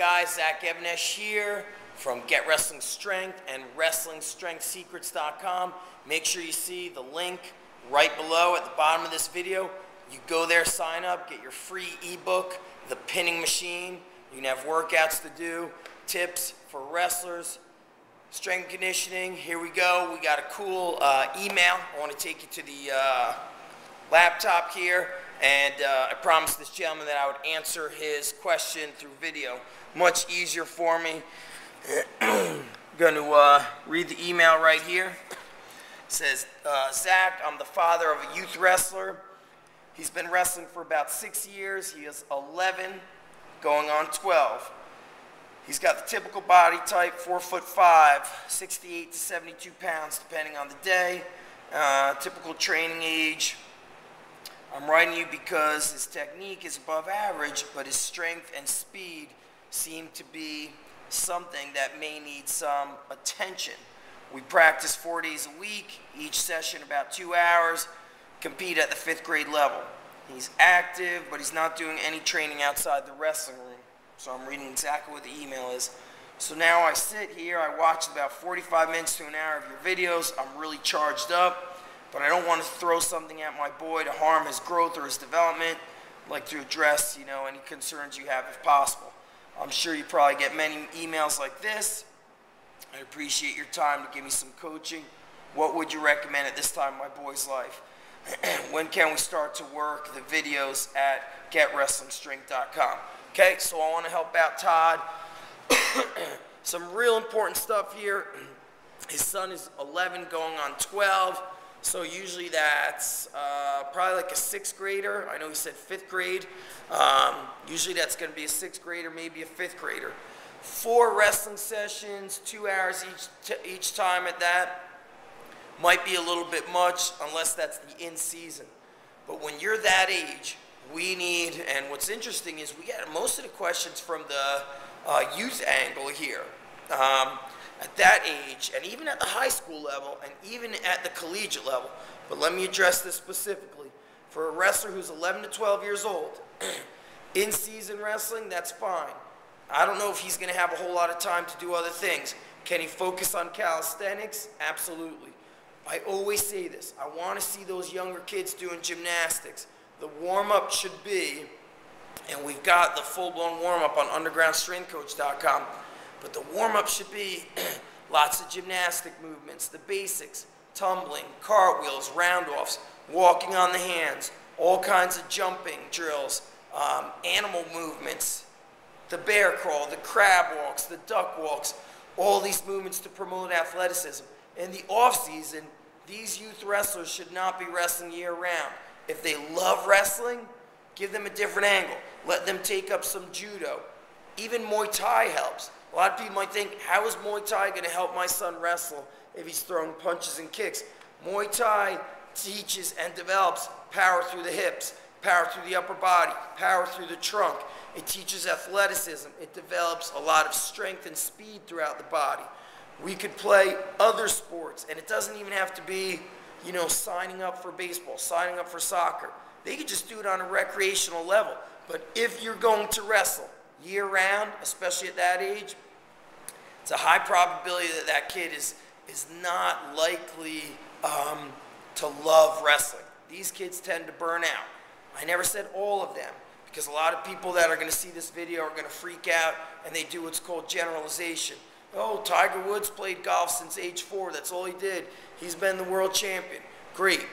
guys? Zach Evanesh here from Get Wrestling Strength and WrestlingStrengthSecrets.com. Make sure you see the link right below at the bottom of this video. You go there, sign up, get your free ebook, The Pinning Machine. You can have workouts to do, tips for wrestlers, strength conditioning. Here we go. We got a cool email. I want to take you to the laptop here, and I promised this gentleman that I would answer his question through video. Much easier for me. I'm going to read the email right here. It says, Zach, I'm the father of a youth wrestler. He's been wrestling for about 6 years. He is 11, going on 12. He's got the typical body type, 4'5", 68 to 72 pounds, depending on the day. Typical training age. I'm writing you because his technique is above average, but his strength and speed seem to be something that may need some attention. We practice 4 days a week, each session about 2 hours, compete at the 5th grade level. He's active, but he's not doing any training outside the wrestling room. So I'm reading exactly what the email is. So now I sit here, I watch about 45 minutes to an hour of your videos. I'm really charged up, but I don't want to throw something at my boy to harm his growth or his development. I'd like to address, any concerns you have if possible. I'm sure you probably get many emails like this. I appreciate your time to give me some coaching. What would you recommend at this time in my boy's life? When can we start to work the videos at GetWrestlingStrength.com? Okay, so I want to help out Todd. Some real important stuff here. His son is 11 going on 12, so usually that's probably like a 6th grader. I know he said 5th grade. Usually that's going to be a 6th grader, maybe a 5th grader. 4 wrestling sessions, 2 hours each time at that. Might be a little bit much unless that's the in-season. But when you're that age, we need, and what's interesting is we get most of the questions from the youth angle here. At that age, and even at the high school level, and even at the collegiate level. But let me address this specifically. For a wrestler who's 11 to 12 years old, in-season wrestling, that's fine. I don't know if he's going to have a whole lot of time to do other things. Can he focus on calisthenics? Absolutely. I always say this. I want to see those younger kids doing gymnastics. The warm-up should be, and we've got the full-blown warm-up on undergroundstrengthcoach.com, but the warm-up should be lots of gymnastic movements, the basics, tumbling, cartwheels, round-offs, walking on the hands, all kinds of jumping drills, animal movements, the bear crawl, the crab walks, the duck walks, all these movements to promote athleticism. In the off-season, these youth wrestlers should not be wrestling year-round. If they love wrestling, give them a different angle. Let them take up some judo. Even Muay Thai helps. A lot of people might think, how is Muay Thai going to help my son wrestle if he's throwing punches and kicks? Muay Thai teaches and develops power through the hips, power through the upper body, power through the trunk. It teaches athleticism. It develops a lot of strength and speed throughout the body. We could play other sports, and it doesn't even have to be, signing up for baseball, signing up for soccer. They could just do it on a recreational level. But if you're going to wrestle year-round, especially at that age, it's a high probability that that kid is not likely to love wrestling. These kids tend to burn out. I never said all of them, because a lot of people that are going to see this video are going to freak out, and they do what's called generalization. Oh, Tiger Woods played golf since age 4. That's all he did. He's been the world champion. Great.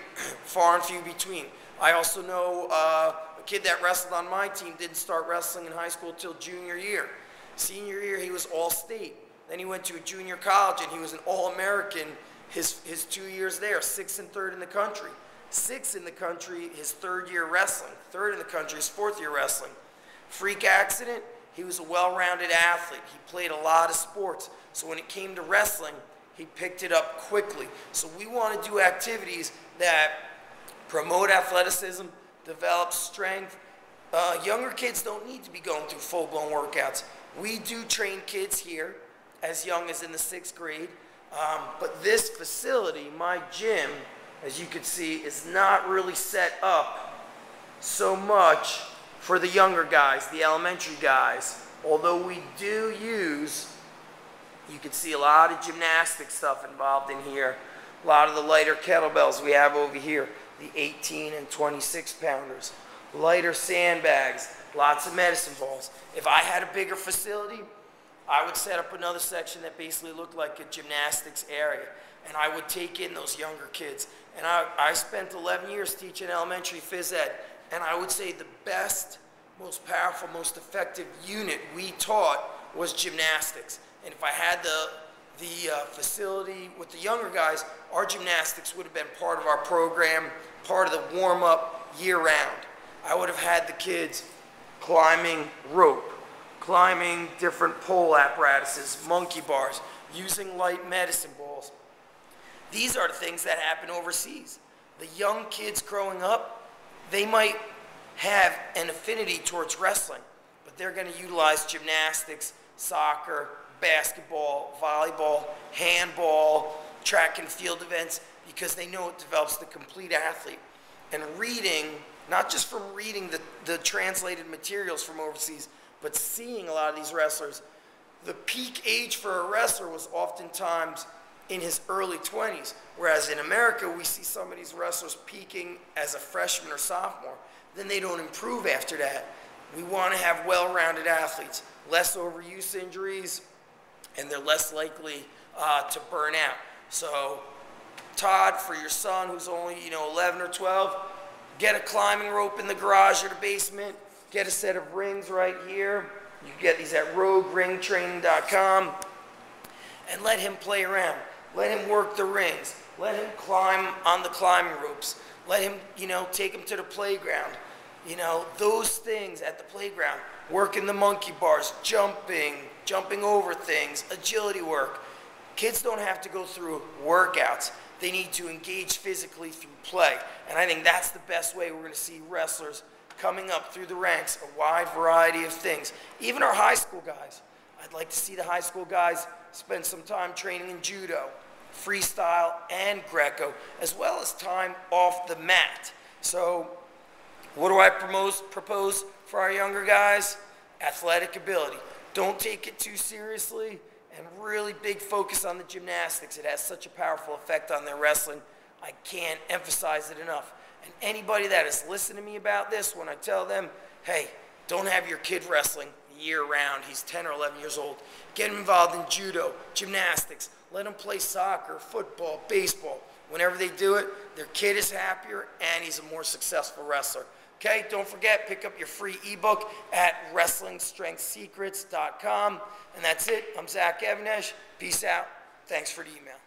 Far and few between. I also know a kid that wrestled on my team didn't start wrestling in high school till junior year. Senior year, he was all-state. Then he went to a junior college, and he was an All-American his 2 years there, 6th and 3rd in the country. 6th in the country his 3rd year wrestling. 3rd in the country his 4th year wrestling. Freak accident. He was a well-rounded athlete. He played a lot of sports. So when it came to wrestling, he picked it up quickly. So we want to do activities that promote athleticism, develop strength. Younger kids don't need to be going through full-blown workouts. We do train kids here as young as in the 6th grade. But this facility, my gym, as you can see, is not really set up so much for the younger guys, the elementary guys. Although we do use, you can see a lot of gymnastic stuff involved in here. A lot of the lighter kettlebells we have over here, the 18 and 26 pounders. Lighter sandbags, lots of medicine balls. If I had a bigger facility, I would set up another section that basically looked like a gymnastics area. And I would take in those younger kids. And I spent 11 years teaching elementary phys ed. And I would say the best, most powerful, most effective unit we taught was gymnastics. And if I had the facility with the younger guys, our gymnastics would have been part of our program, part of the warm-up year-round. I would have had the kids climbing rope, climbing different pole apparatuses, monkey bars, using light medicine balls. These are the things that happen overseas. The young kids growing up, they might have an affinity towards wrestling, but they're going to utilize gymnastics, soccer, basketball, volleyball, handball, track and field events, because they know it develops the complete athlete. And reading, not just from reading the translated materials from overseas, but seeing a lot of these wrestlers, the peak age for a wrestler was oftentimes in his early 20s, whereas in America we see some of these wrestlers peaking as a freshman or sophomore. Then they don't improve after that. We want to have well-rounded athletes, less overuse injuries, and they're less likely to burn out. So Todd, for your son who's only 11 or 12, get a climbing rope in the garage or the basement, get a set of rings right here. You can get these at rogueringtraining.com, and let him play around. Let him work the rings. Let him climb on the climbing ropes. Let him, take him to the playground. Those things at the playground, working the monkey bars, jumping over things, agility work. Kids don't have to go through workouts. They need to engage physically through play. And I think that's the best way we're going to see wrestlers coming up through the ranks, a wide variety of things. Even our high school guys. I'd like to see the high school guys spend some time training in judo, freestyle, and Greco, as well as time off the mat. So what do I propose for our younger guys? Athletic ability. Don't take it too seriously, and really big focus on the gymnastics. It has such a powerful effect on their wrestling. I can't emphasize it enough. And anybody that has listened to me about this, when I tell them, hey, don't have your kid wrestling year-round, he's 10 or 11 years old, get him involved in judo, gymnastics, let him play soccer, football, baseball. Whenever they do it, their kid is happier and he's a more successful wrestler. Okay, don't forget, pick up your free ebook at WrestlingStrengthSecrets.com. And that's it. I'm Zach Evanesh. Peace out. Thanks for the email.